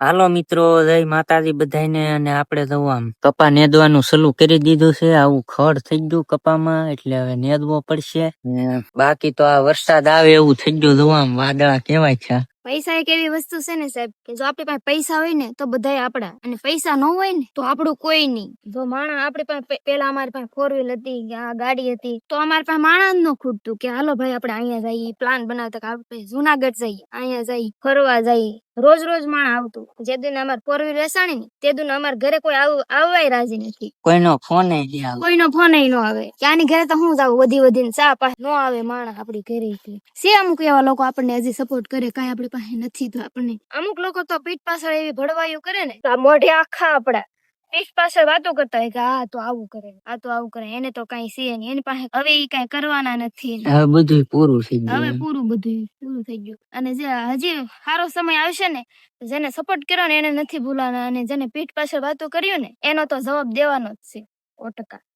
હાલો મિત્રો, જય માતાજી બધાને. અને આપણે તો આમ કપા નેદવાનું શરૂ કરી દીધું છે. આવું ખડ થઈ ગયું કપામાં, એટલે હવે નેદવો પડશે. ને બાકી તો આ વરસાદ આવે એવું થઈ ગયું. જો આમ વાદળા કેવાય છે. પૈસા એક એવી વસ્તુ છે ને સાહેબ, કે જો આપણી પાસે પૈસા હોય ને તો બધાય આપડા, અને પૈસા ન હોય ને તો આપણું કોઈ નહીં. જો માણસ આપણી પાસે પેલા અમારી પાસે 4 વ્હીલ હતી, આ ગાડી હતી, તો અમારી પાસે માણસ ન ખૂટતું કે હાલો ભાઈ આપણે અહીંયા જઈએ, પ્લાન બનાવતા કે આપણે જુનાગઢ જઈએ, અહીંયા જઈએ, ફરવા જઈએ. રોજ રોજ માણસ આવતું. જે દિન અમારે 4 વ્હીલ વેસાણી ને તે દિન અમારા ઘરે કોઈ આવવાય રાજી નથી. કોઈનો ફોન નહીં આવે, કોઈનો ફોન ન આવે કે આની ઘરે તો હું જાવ વધી વધીને ચા પાસે ન આવે માણસ આપડી ઘરે. છે અમુક એવા લોકો આપણને હજી સપોર્ટ કરે, કઈ આપણી પાસે નથી તો આપણને. અમુક લોકો તો પીઠ પાછળ એવી ભડવાયું કરે ને, તો આ મોઢે આખા આપડા પીઠ પાછળ વાતો કરતા હોય કે આ તો આવું કરે, આ તો આવું કરે, એને તો કઈ છે નહીં, એની પાસે હવે એ કઈ કરવાના નથી. હવે બધું પૂરું થઈ ગયું. હવે બધું પૂરું થઈ ગયું. અને જે હજી સારો સમય આવશે ને, જેને સપોર્ટ કર્યો ને એને નથી ભૂલાના, અને જેને પીઠ પાછળ વાતો કર્યું ને એનો તો જવાબ દેવાનો જ છે 100%.